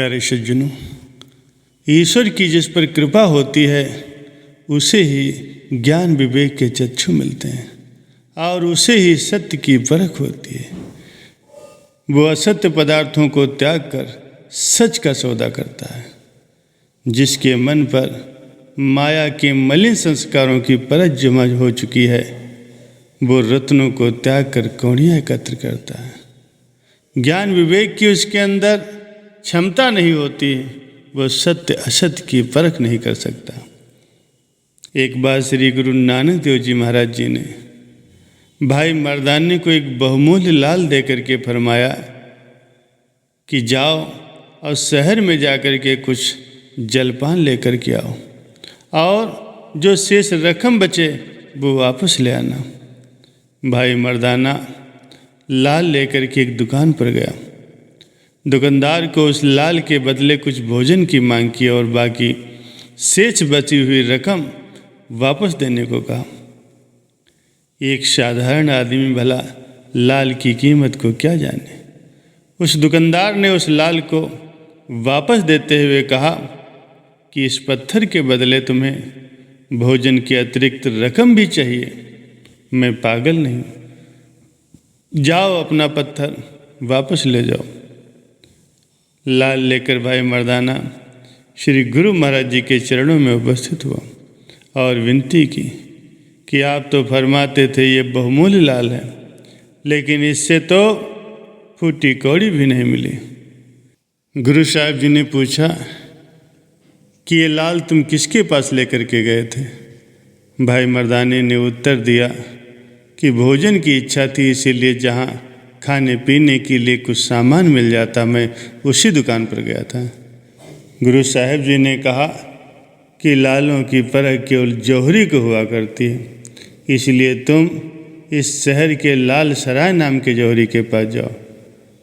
प्यारे सज्जनों, ईश्वर की जिस पर कृपा होती है उसे ही ज्ञान विवेक के चक्षु मिलते हैं और उसे ही सत्य की परख होती है। वो असत्य पदार्थों को त्याग कर सच का सौदा करता है। जिसके मन पर माया के मलिन संस्कारों की परत जमा हो चुकी है, वो रत्नों को त्याग कर कौड़ियाँ एकत्र करता है। ज्ञान विवेक की उसके अंदर क्षमता नहीं होती, वो सत्य असत्य की परख नहीं कर सकता। एक बार श्री गुरु नानक देव जी महाराज जी ने भाई मर्दानी को एक बहुमूल्य लाल दे करके फरमाया कि जाओ और शहर में जाकर के कुछ जलपान लेकर के आओ और जो शेष रकम बचे वो वापस ले आना। भाई मर्दाना लाल लेकर के एक दुकान पर गया। दुकानदार को उस लाल के बदले कुछ भोजन की मांग की और बाकी शेष बची हुई रकम वापस देने को कहा। एक साधारण आदमी भला लाल की कीमत को क्या जाने। उस दुकानदार ने उस लाल को वापस देते हुए कहा कि इस पत्थर के बदले तुम्हें भोजन के अतिरिक्त रकम भी चाहिए। मैं पागल नहीं, जाओ अपना पत्थर वापस ले जाओ। लाल लेकर भाई मर्दाना श्री गुरु महाराज जी के चरणों में उपस्थित हुआ और विनती की कि आप तो फरमाते थे ये बहुमूल्य लाल है, लेकिन इससे तो फूटी कौड़ी भी नहीं मिली। गुरु साहब जी ने पूछा कि ये लाल तुम किसके पास लेकर के गए थे? भाई मर्दाने ने उत्तर दिया कि भोजन की इच्छा थी, इसीलिए जहाँ खाने पीने के लिए कुछ सामान मिल जाता मैं उसी दुकान पर गया था। गुरु साहब जी ने कहा कि लालों की परख केवल जौहरी को हुआ करती है, इसलिए तुम इस शहर के लाल सराय नाम के जौहरी के पास जाओ,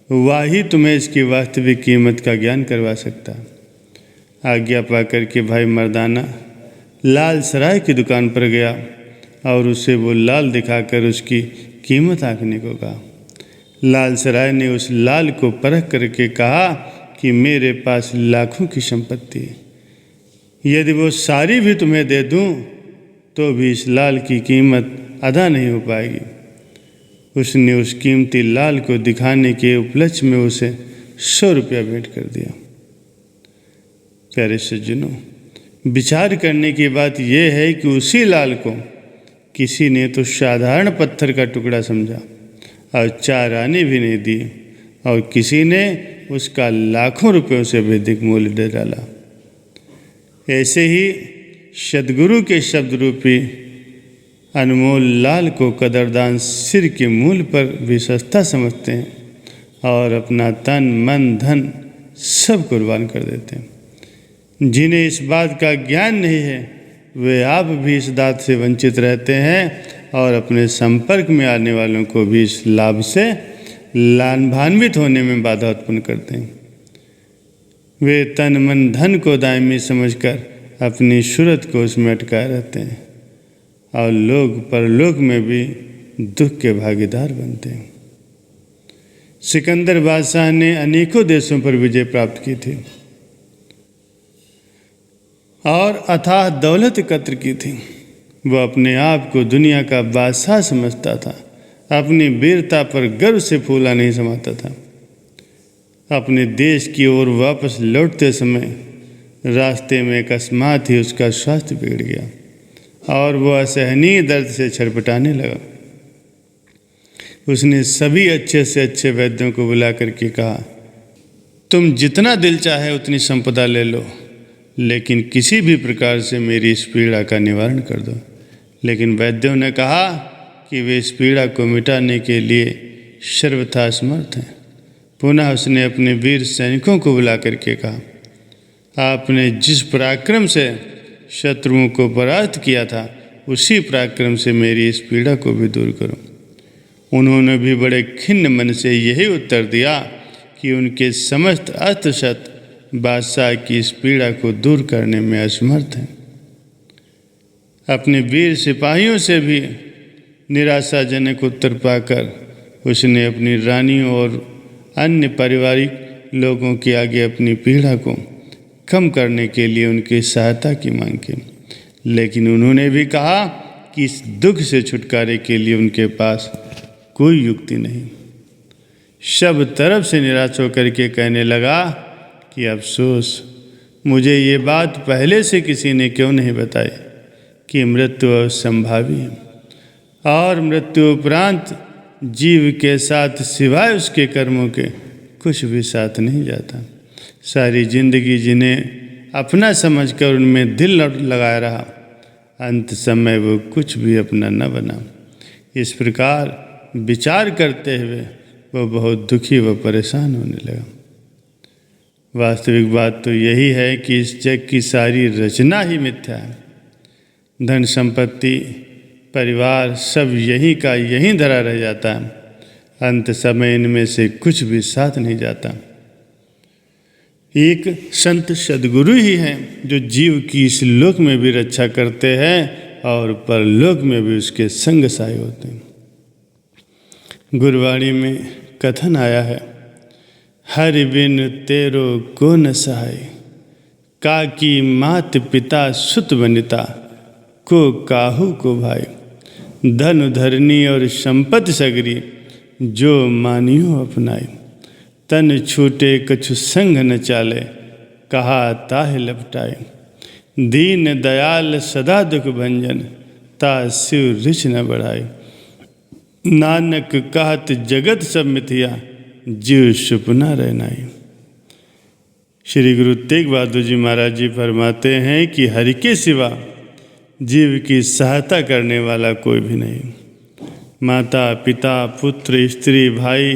वही तुम्हें इसकी वास्तविक कीमत का ज्ञान करवा सकता। आज्ञा पा करके भाई मर्दाना लाल सराय की दुकान पर गया और उसे वो लाल दिखाकर उसकी कीमत आंकने को कहा। लाल सराय ने उस लाल को परख करके कहा कि मेरे पास लाखों की संपत्ति है, यदि वो सारी भी तुम्हें दे दूं तो भी इस लाल की कीमत अदा नहीं हो पाएगी। उसने उस कीमती लाल को दिखाने के उपलक्ष्य में उसे 100 रुपया भेंट कर दिया। प्यारे सज्जनों, विचार करने की बात यह है कि उसी लाल को किसी ने तो साधारण पत्थर का टुकड़ा समझा और 4 आने भी नहीं दिए, और किसी ने उसका लाखों रुपयों से भी अधिक मूल्य दे डाला। ऐसे ही सद्गुरु के शब्द रूपी अनमोल लाल को कदरदान सिर के मूल पर भी सस्ता समझते हैं और अपना तन मन धन सब कुर्बान कर देते हैं। जिन्हें इस बात का ज्ञान नहीं है वे आप भी इस दात से वंचित रहते हैं और अपने संपर्क में आने वालों को भी इस लाभ से लाभान्वित होने में बाधा उत्पन्न करते हैं। वे तन मन धन को दायमी समझकर अपनी सूरत को उसमें अटकाए रहते हैं और लोग परलोक में भी दुख के भागीदार बनते हैं। सिकंदर बादशाह ने अनेकों देशों पर विजय प्राप्त की थी और अथाह दौलत एकत्र की थी। वह अपने आप को दुनिया का बादशाह समझता था। अपनी वीरता पर गर्व से फूला नहीं समाता था। अपने देश की ओर वापस लौटते समय रास्ते में अकस्मात ही उसका स्वास्थ्य बिगड़ गया और वह असहनीय दर्द से छटपटाने लगा। उसने सभी अच्छे से अच्छे वैद्यों को बुला करके कहा, तुम जितना दिल चाहे उतनी संपदा ले लो, लेकिन किसी भी प्रकार से मेरी इस पीड़ा का निवारण कर दो। लेकिन वैद्यों ने कहा कि वे इस पीड़ा को मिटाने के लिए सर्वथा असमर्थ हैं। पुनः उसने अपने वीर सैनिकों को बुला करके कहा, आपने जिस पराक्रम से शत्रुओं को परास्त किया था उसी पराक्रम से मेरी इस पीड़ा को भी दूर करो। उन्होंने भी बड़े खिन्न मन से यही उत्तर दिया कि उनके समस्त अस्त्र बादशाह की इस पीड़ा को दूर करने में असमर्थ हैं। अपने वीर सिपाहियों से भी निराशाजनक उत्तर पाकर उसने अपनी रानियों और अन्य पारिवारिक लोगों के आगे अपनी पीड़ा को कम करने के लिए उनकी सहायता की मांग की, लेकिन उन्होंने भी कहा कि इस दुख से छुटकारे के लिए उनके पास कोई युक्ति नहीं। सब तरफ से निराश होकर के कहने लगा कि अफसोस, मुझे ये बात पहले से किसी ने क्यों नहीं बताई कि मृत्यु असंभावी है और मृत्यु उपरांत जीव के साथ सिवाय उसके कर्मों के कुछ भी साथ नहीं जाता। सारी जिंदगी जिन्हें अपना समझकर उनमें दिल लगाया रहा, अंत समय वो कुछ भी अपना न बना। इस प्रकार विचार करते हुए वो बहुत दुखी व परेशान होने लगा। वास्तविक बात तो यही है कि इस जग की सारी रचना ही मिथ्या है। धन संपत्ति परिवार सब यहीं का यहीं धरा रह जाता है, अंत समय इनमें से कुछ भी साथ नहीं जाता। एक संत सद्गुरु ही हैं जो जीव की इस लोक में भी रक्षा करते हैं और परलोक में भी उसके संग सहाय होते हैं। गुरबाणी में कथन आया है, हरि बिन तेरो को न सहाय, काकी मात पिता सुत बनिता, को काहू को भाई। धन धरनी और संपत्ति सगरी, जो मानियो अपनाई। तन छूटे कछु संग न चाले, कहा ताहि लपटाए। दीन दयाल सदा दुख भंजन, ता शिव रिच न बढ़ाए। नानक कहत जगत सब मिथिया, जीव सुपना रहनाई। श्री गुरु तेग बहादुर जी महाराज जी फरमाते हैं कि हरि के सिवा जीव की सहायता करने वाला कोई भी नहीं। माता पिता पुत्र स्त्री भाई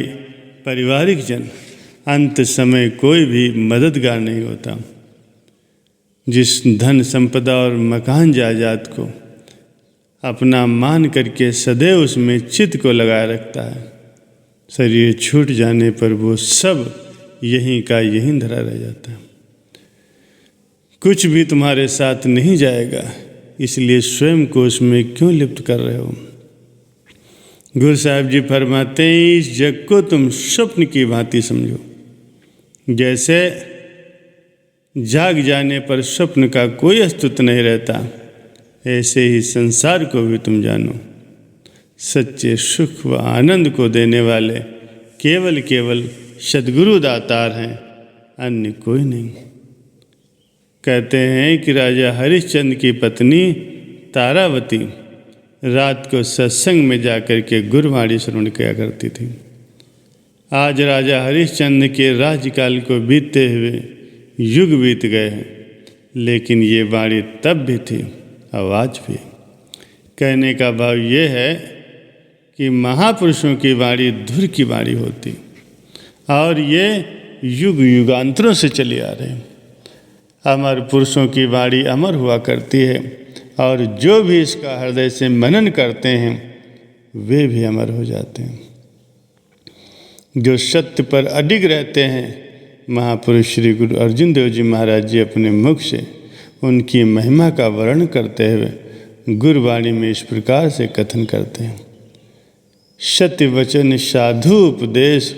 पारिवारिक जन, अंत समय कोई भी मददगार नहीं होता। जिस धन संपदा और मकान जायदाद को अपना मान करके सदैव उसमें चित्त को लगाए रखता है, शरीर छूट जाने पर वो सब यहीं का यहीं धरा रह जाता है। कुछ भी तुम्हारे साथ नहीं जाएगा, इसलिए स्वयं को उसमें क्यों लिप्त कर रहे हो। गुरु साहब जी फरमाते हैं, इस जग को तुम स्वप्न की भांति समझो। जैसे जाग जाने पर स्वप्न का कोई अस्तित्व नहीं रहता, ऐसे ही संसार को भी तुम जानो। सच्चे सुख व आनंद को देने वाले केवल सद्गुरु दातार हैं, अन्य कोई नहीं। कहते हैं कि राजा हरिश्चंद्र की पत्नी तारावती रात को सत्संग में जाकर के गुरबाणी श्रवण किया करती थी। आज राजा हरिश्चंद्र के राज्यकाल को बीतते हुए युग बीत गए हैं, लेकिन ये वाणी तब भी थी और आज भी। कहने का भाव ये है कि महापुरुषों की वाणी धुर की वाणी होती और ये युग युगांतरों से चली आ रहे हैं। अमर पुरुषों की वाणी अमर हुआ करती है और जो भी इसका हृदय से मनन करते हैं वे भी अमर हो जाते हैं। जो सत्य पर अडिग रहते हैं, महापुरुष श्री गुरु अर्जुन देव जी महाराज जी अपने मुख से उनकी महिमा का वर्णन करते हुए गुरबाणी में इस प्रकार से कथन करते हैं, सत्य वचन साधु उपदेश,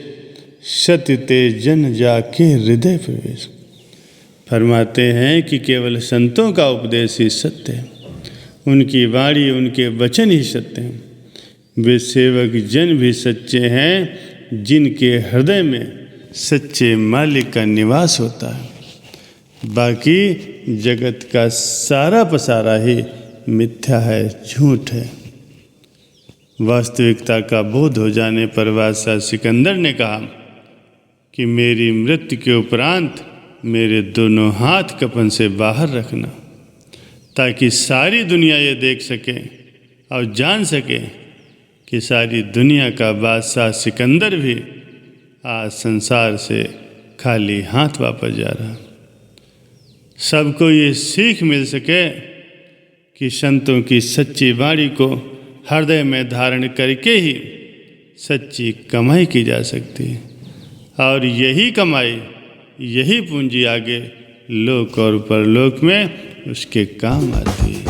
सत्य ते जन जाके हृदय प्रवेश। फरमाते हैं कि केवल संतों का उपदेश ही सत्य है, उनकी वाणी उनके वचन ही सत्य हैं। वे सेवक जन भी सच्चे हैं जिनके हृदय में सच्चे मालिक का निवास होता है। बाकी जगत का सारा पसारा ही मिथ्या है, झूठ है। वास्तविकता का बोध हो जाने पर बादशाह सिकंदर ने कहा कि मेरी मृत्यु के उपरांत मेरे दोनों हाथ कफन से बाहर रखना, ताकि सारी दुनिया ये देख सके और जान सके कि सारी दुनिया का बादशाह सिकंदर भी आज संसार से खाली हाथ वापस जा रहा। सबको ये सीख मिल सके कि संतों की सच्ची वाणी को हृदय में धारण करके ही सच्ची कमाई की जा सकती है, और यही कमाई यही पूंजी आगे लोक और परलोक में उसके काम आती है।